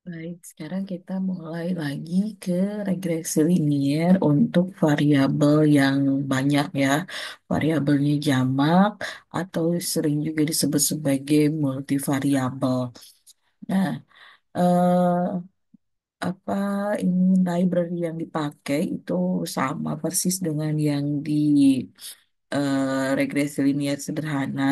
Baik, sekarang kita mulai lagi ke regresi linier untuk variabel yang banyak ya. Variabelnya jamak atau sering juga disebut sebagai multivariabel. Nah, eh, apa ini library yang dipakai itu sama persis dengan yang di regresi linier sederhana.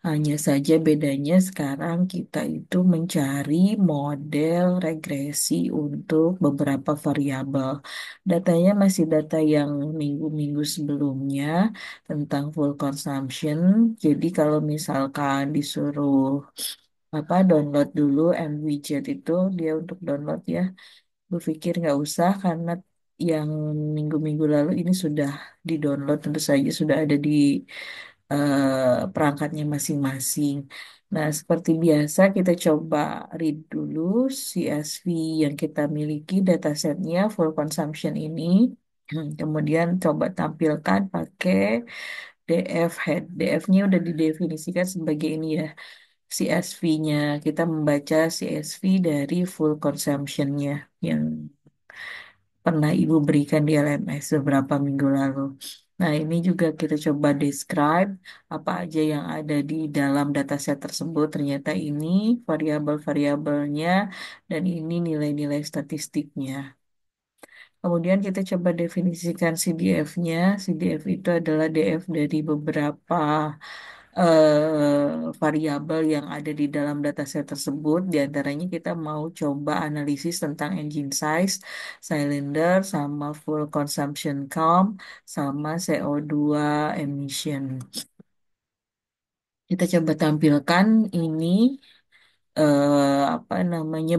Hanya saja bedanya sekarang kita itu mencari model regresi untuk beberapa variabel. Datanya masih data yang minggu-minggu sebelumnya tentang full consumption. Jadi kalau misalkan disuruh download dulu MWidget itu dia untuk download ya. Berpikir nggak usah karena yang minggu-minggu lalu ini sudah di-download tentu saja sudah ada di perangkatnya masing-masing. Nah, seperti biasa kita coba read dulu CSV yang kita miliki datasetnya full consumption ini. Kemudian coba tampilkan pakai DF head. DF-nya udah didefinisikan sebagai ini ya. CSV-nya kita membaca CSV dari full consumption-nya yang pernah Ibu berikan di LMS beberapa minggu lalu. Nah, ini juga kita coba describe apa aja yang ada di dalam dataset tersebut. Ternyata ini variabel-variabelnya dan ini nilai-nilai statistiknya. Kemudian kita coba definisikan CDF-nya. CDF itu adalah DF dari beberapa variabel yang ada di dalam dataset tersebut. Di antaranya kita mau coba analisis tentang engine size, cylinder, sama full consumption count, sama CO2 emission. Kita coba tampilkan ini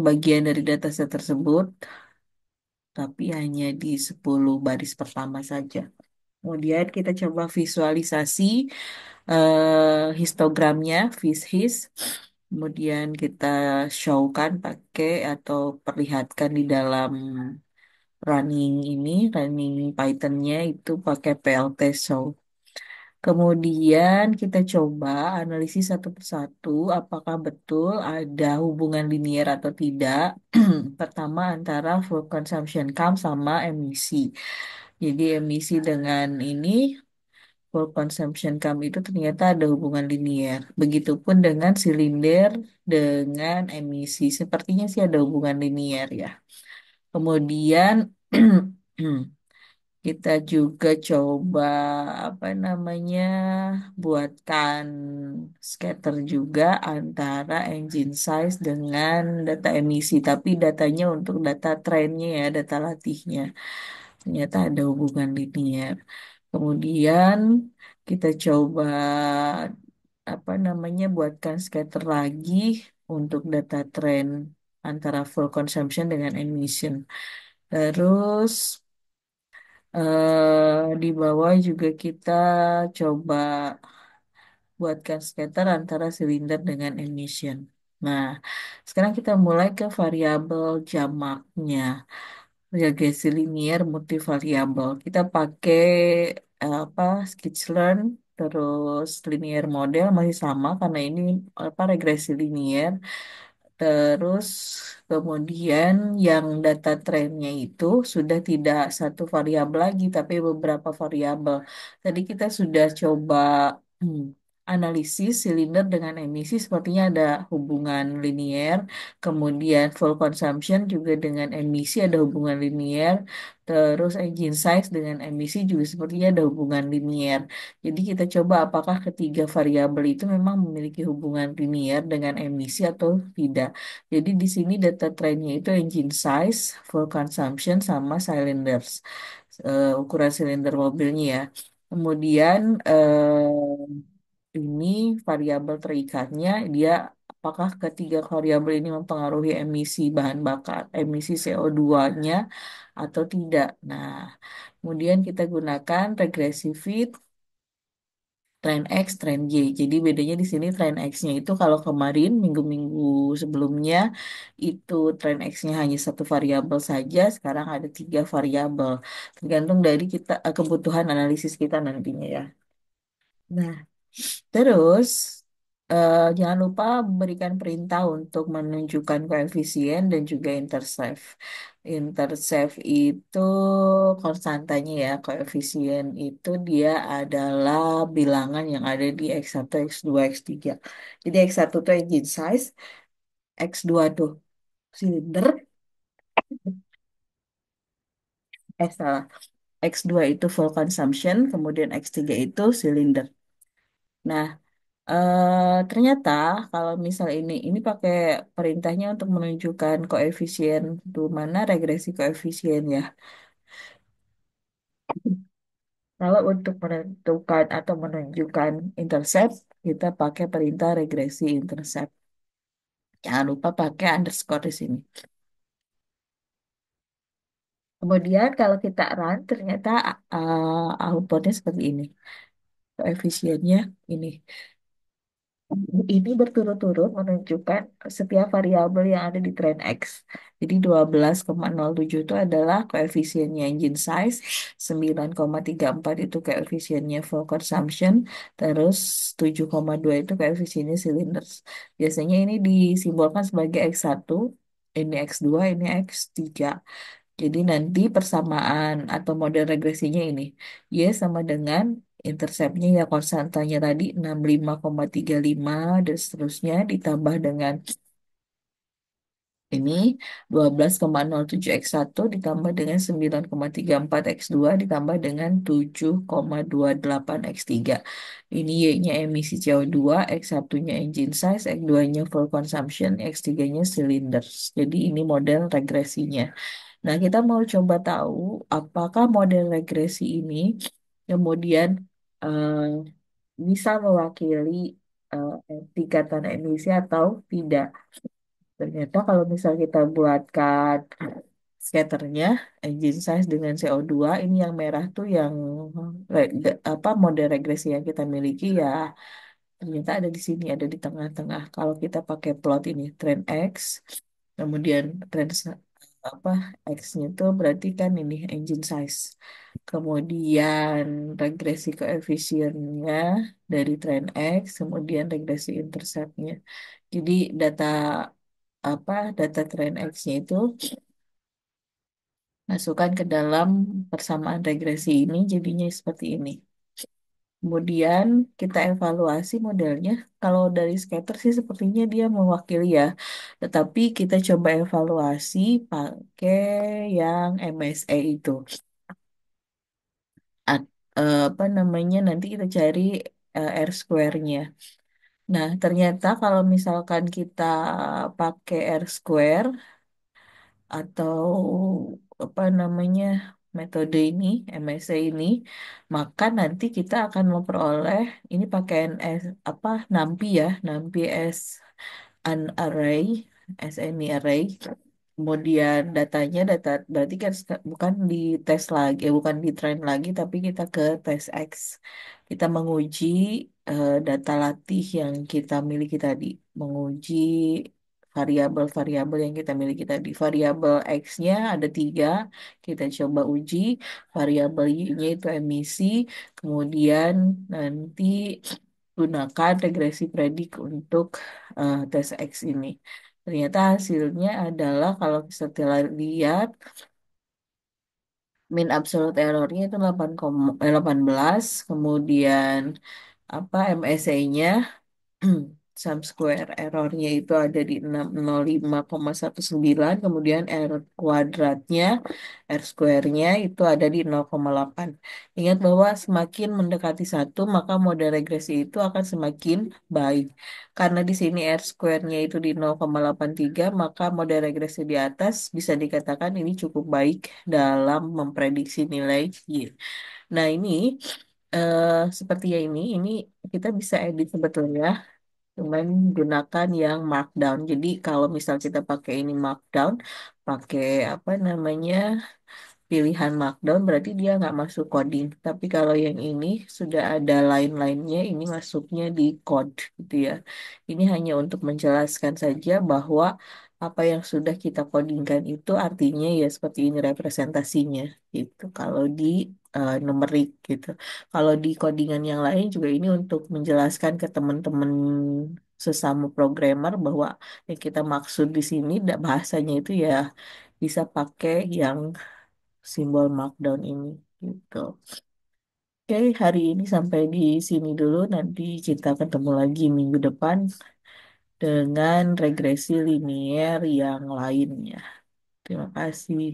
bagian dari dataset tersebut, tapi hanya di 10 baris pertama saja. Kemudian kita coba visualisasi histogramnya, his. Kemudian kita showkan pakai atau perlihatkan di dalam running Python-nya itu pakai PLT show. Kemudian kita coba analisis satu persatu apakah betul ada hubungan linier atau tidak. Pertama antara full consumption count sama emisi. Jadi emisi dengan ini full consumption count itu ternyata ada hubungan linier. Begitupun dengan silinder dengan emisi. Sepertinya sih ada hubungan linier ya. Kemudian kita juga coba buatkan scatter juga antara engine size dengan data emisi. Tapi datanya untuk data trennya ya, data latihnya. Ternyata ada hubungan linear. Kemudian kita coba buatkan scatter lagi untuk data trend antara full consumption dengan emission. Terus di bawah juga kita coba buatkan scatter antara silinder dengan emission. Nah, sekarang kita mulai ke variabel jamaknya. Regresi linier multivariabel. Kita pakai skitchlearn terus linear model masih sama karena ini regresi linier. Terus kemudian yang data trennya itu sudah tidak satu variabel lagi tapi beberapa variabel. Tadi kita sudah coba hmm, analisis silinder dengan emisi sepertinya ada hubungan linier. Kemudian full consumption juga dengan emisi ada hubungan linier. Terus engine size dengan emisi juga sepertinya ada hubungan linier. Jadi kita coba apakah ketiga variabel itu memang memiliki hubungan linier dengan emisi atau tidak. Jadi di sini data trennya itu engine size, full consumption, sama cylinders. Ukuran silinder mobilnya ya. Kemudian ini variabel terikatnya dia apakah ketiga variabel ini mempengaruhi emisi bahan bakar, emisi CO2-nya atau tidak. Nah, kemudian kita gunakan regressive fit, tren X, tren Y. Jadi bedanya di sini tren X-nya itu kalau kemarin minggu-minggu sebelumnya itu tren X-nya hanya satu variabel saja, sekarang ada tiga variabel. Tergantung dari kita kebutuhan analisis kita nantinya ya. Nah, terus Jangan lupa berikan perintah untuk menunjukkan koefisien dan juga intercept. Intercept itu konstantanya ya, koefisien itu dia adalah bilangan yang ada di X1, X2, X3. Jadi X1 tuh engine size, X2 tuh silinder, salah. X2 itu fuel consumption, kemudian X3 itu silinder. Nah, ternyata kalau misal ini pakai perintahnya untuk menunjukkan koefisien tuh mana regresi koefisien ya. Kalau untuk menentukan atau menunjukkan intercept, kita pakai perintah regresi intercept. Jangan lupa pakai underscore di sini. Kemudian kalau kita run, ternyata outputnya seperti ini. Koefisiennya ini. Ini berturut-turut menunjukkan setiap variabel yang ada di trend X. Jadi 12,07 itu adalah koefisiennya engine size, 9,34 itu koefisiennya fuel consumption, terus 7,2 itu koefisiennya cylinders. Biasanya ini disimbolkan sebagai X1, ini X2, ini X3. Jadi nanti persamaan atau model regresinya ini. Y sama dengan interceptnya ya konstantanya tadi 65,35 dan seterusnya ditambah dengan ini 12,07 X1 ditambah dengan 9,34 X2 ditambah dengan 7,28 X3. Ini Y-nya emisi CO2, X1-nya engine size, X2-nya fuel consumption, X3-nya cylinders. Jadi ini model regresinya. Nah, kita mau coba tahu apakah model regresi ini kemudian eh, bisa mewakili tingkatan emisi atau tidak. Ternyata kalau misal kita buatkan skaternya, engine size dengan CO2, ini yang merah tuh yang apa mode regresi yang kita miliki ya ternyata ada di sini, ada di tengah-tengah. Kalau kita pakai plot ini, trend X, kemudian apa X-nya itu berarti kan ini engine size. Kemudian regresi koefisiennya dari trend X, kemudian regresi interceptnya. Jadi data trend X-nya itu masukkan ke dalam persamaan regresi ini jadinya seperti ini. Kemudian kita evaluasi modelnya. Kalau dari scatter sih sepertinya dia mewakili ya. Tetapi kita coba evaluasi pakai yang MSA itu. Apa namanya nanti kita cari R square-nya. Nah, ternyata kalau misalkan kita pakai R square atau apa namanya metode ini, MSA ini, maka nanti kita akan memperoleh ini pakai NS apa NAMPI ya, NAMPI as an array, as any array. Kemudian data berarti kan bukan di tes lagi, bukan di train lagi, tapi kita ke tes X. Kita menguji data latih yang kita miliki tadi, menguji variabel-variabel yang kita miliki tadi. Variabel X-nya ada tiga, kita coba uji. Variabel Y-nya itu emisi, kemudian nanti gunakan regresi predik untuk tes X ini. Ternyata hasilnya adalah kalau setelah lihat min absolute errornya itu 18, kemudian apa MSA-nya sum square errornya itu ada di 605,19, kemudian R kuadratnya, R square-nya itu ada di 0,8. Ingat bahwa semakin mendekati satu, maka model regresi itu akan semakin baik. Karena di sini R square-nya itu di 0,83, maka model regresi di atas bisa dikatakan ini cukup baik dalam memprediksi nilai Y. Nah, ini seperti ya ini kita bisa edit sebetulnya cuman gunakan yang markdown. Jadi kalau misal kita pakai ini markdown, pakai apa namanya pilihan markdown berarti dia nggak masuk coding. Tapi kalau yang ini sudah ada line-line-nya, ini masuknya di code gitu ya. Ini hanya untuk menjelaskan saja bahwa apa yang sudah kita codingkan itu artinya ya seperti ini representasinya gitu. Kalau di numerik gitu. Kalau di codingan yang lain juga ini untuk menjelaskan ke teman-teman sesama programmer bahwa yang kita maksud di sini bahasanya itu ya bisa pakai yang simbol markdown ini gitu. Oke, hari ini sampai di sini dulu. Nanti kita ketemu lagi minggu depan dengan regresi linier yang lainnya. Terima kasih.